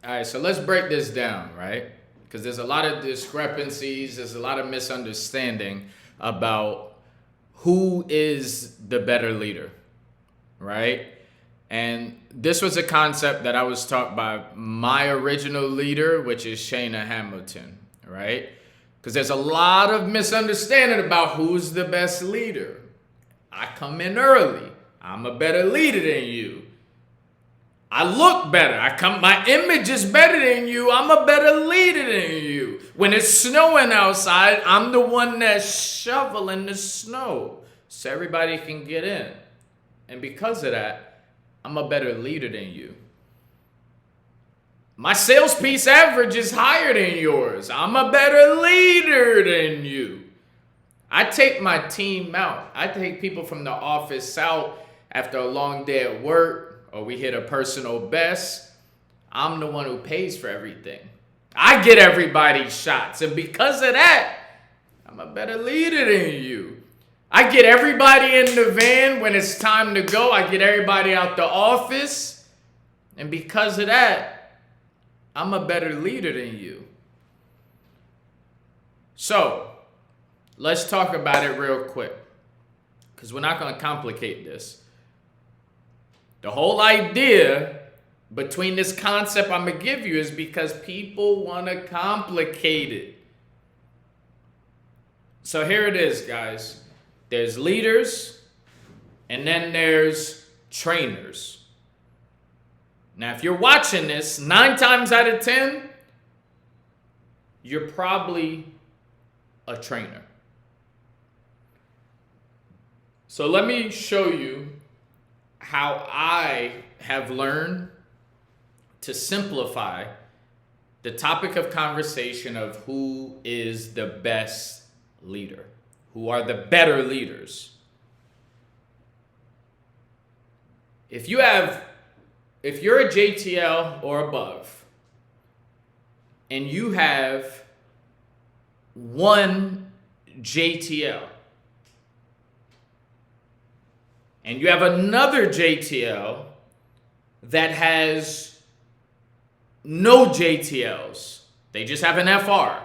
All right, so let's break this down, right? Because there's a lot of discrepancies, there's a lot of misunderstanding about who is the better leader, right? And this was a concept that I was taught by my original leader, which is Shayna Hamilton, right? Because there's a lot of misunderstanding about who's the best leader. I come in early. I'm a better leader than you. I look better. My image is better than you. I'm a better leader than you. When it's snowing outside, I'm the one that's shoveling the snow so everybody can get in. And because of that, I'm a better leader than you. My sales piece average is higher than yours. I'm a better leader than you. I take my team out. I take people from the office out after a long day at work, or we hit a personal best. I'm the one who pays for everything. I get everybody's shots. And because of that, I'm a better leader than you. I get everybody in the van when it's time to go. I get everybody out the office. And because of that, I'm a better leader than you. So, let's talk about it real quick. Because we're not going to complicate this. The whole idea between this concept I'm going to give you is because people want to complicate it. So here it is, guys. There's leaders, and then there's trainers. Now, if you're watching this, 9 times out of 10, you're probably a trainer. So let me show you how I have learned to simplify the topic of conversation of who is the best leader, who are the better leaders. If you're a JTL or above, and you have one JTL, and you have another JTL that has no JTLs. They just have an FR.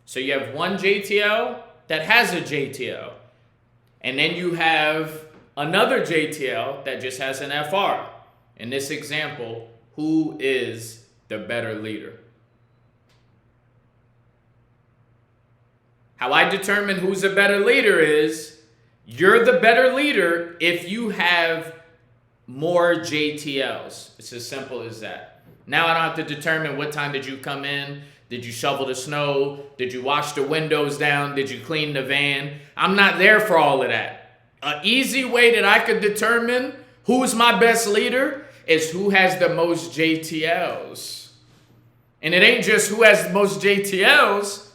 So you have one JTL that has a JTL. And then you have another JTL that just has an FR. In this example, who is the better leader? How I determine who's a better leader is you're the better leader if you have more JTLs. It's as simple as that. Now I don't have to determine what time did you come in. Did you shovel the snow? Did you wash the windows down? Did you clean the van? I'm not there for all of that. An easy way that I could determine who's my best leader is who has the most JTLs. And it ain't just who has the most JTLs.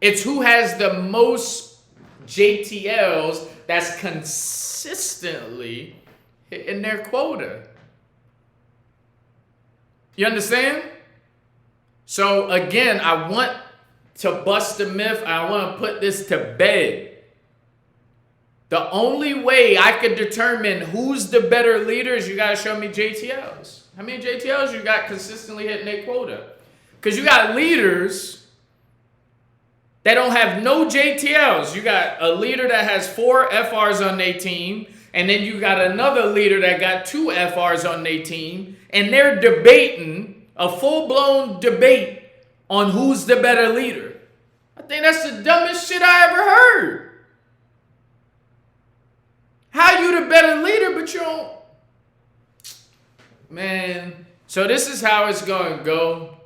It's who has the most JTLs that's consistently hitting their quota. You understand? So again, I want to bust the myth. I want to put this to bed. The only way I could determine who's the better leader is you got to show me JTLs. How many JTLs you got consistently hitting their quota? Because you got leaders that don't have no JTLs. You got a leader that has 4 FRs on their team, and then you got another leader that got 2 FRs on their team, and they're debating a full-blown debate on who's the better leader. I think that's the dumbest shit I ever heard. How you the better leader, but you don't? Man. So this is how it's going to go.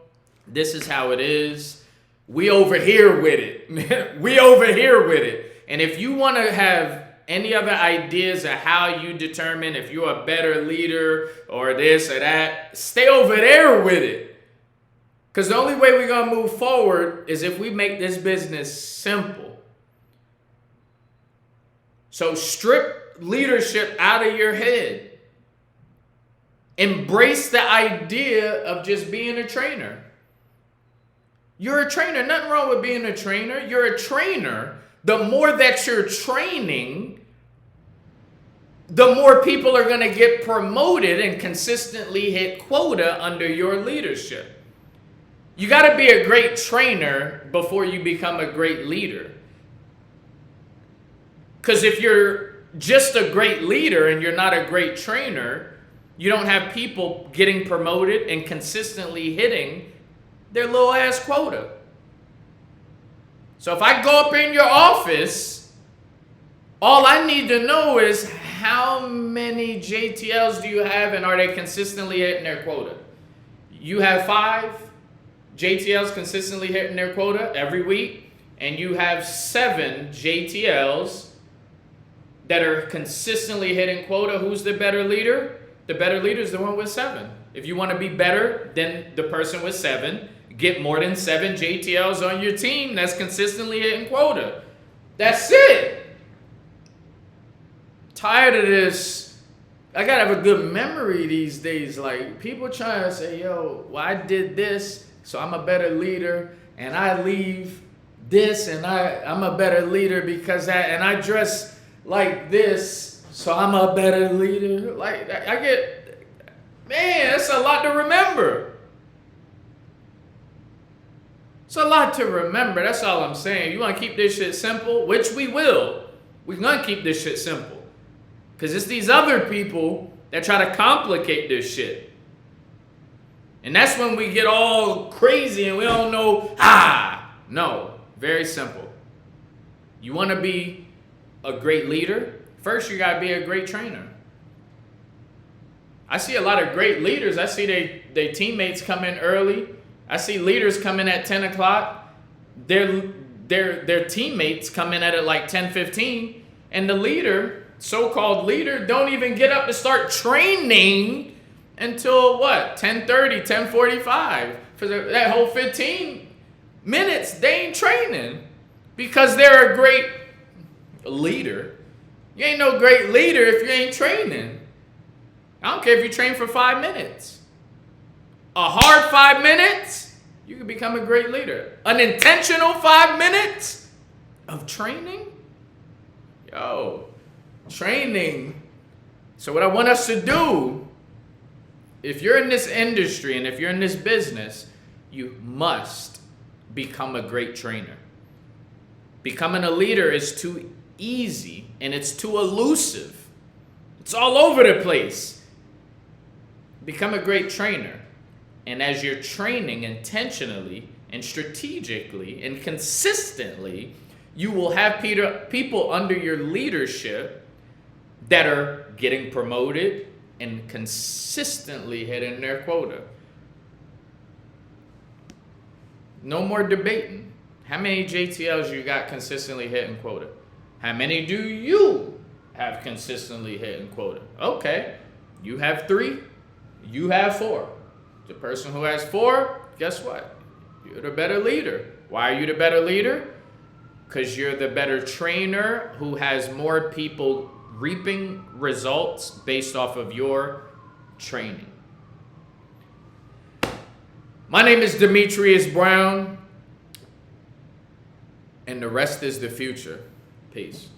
This is how it is. We over here with it. We over here with it. And if you want to have any other ideas of how you determine if you're a better leader or this or that, stay over there with it. Because the only way we're going to move forward is if we make this business simple. So strip leadership out of your head. Embrace the idea of just being a trainer. You're a trainer. Nothing wrong with being a trainer. You're a trainer. The more that you're training, the more people are going to get promoted and consistently hit quota under your leadership. You got to be a great trainer before you become a great leader. Because if you're just a great leader and you're not a great trainer, you don't have people getting promoted and consistently hitting their little ass quota. So if I go up in your office, all I need to know is how many JTLs do you have and are they consistently hitting their quota? You have 5 JTLs consistently hitting their quota every week, and you have 7 JTLs that are consistently hitting quota. Who's the better leader? The better leader is the one with 7. If you want to be better than the person with 7, get more than 7 JTLs on your team that's consistently hitting quota. That's it. Tired of this. I gotta have a good memory these days. Like, people trying to say, yo, well, I did this, so I'm a better leader, and I leave this, and I'm a better leader because that, and I dress like this, so I'm a better leader. Like, I get, man, that's a lot to remember. It's a lot to remember. That's all I'm saying. You want to keep this shit simple, which we will. We're going to keep this shit simple. Because it's these other people that try to complicate this shit. And that's when we get all crazy and we don't know, no, very simple. You want to be a great leader? First, you got to be a great trainer. I see a lot of great leaders. I see they teammates come in early. I see leaders come in at 10 o'clock. Their teammates come in at it like 10:15. And the leader, so-called leader, don't even get up to start training until what? 10:30, 10:45. For that whole 15 minutes, they ain't training because they're a great leader. You ain't no great leader if you ain't training. I don't care if you train for 5 minutes. A hard 5 minutes, you can become a great leader. An intentional 5 minutes of training? Yo, training. So what I want us to do, if you're in this industry and if you're in this business, you must become a great trainer. Becoming a leader is too easy and it's too elusive. It's all over the place. Become a great trainer. And as you're training intentionally and strategically and consistently, you will have people under your leadership that are getting promoted and consistently hitting their quota. No more debating. How many JTLs you got consistently hitting quota? How many do you have consistently hitting quota? Okay, you have 3, you have 4. The person who has 4, guess what? You're the better leader. Why are you the better leader? Because you're the better trainer who has more people reaping results based off of your training. My name is Demetrius Brown, and the rest is the future. Peace.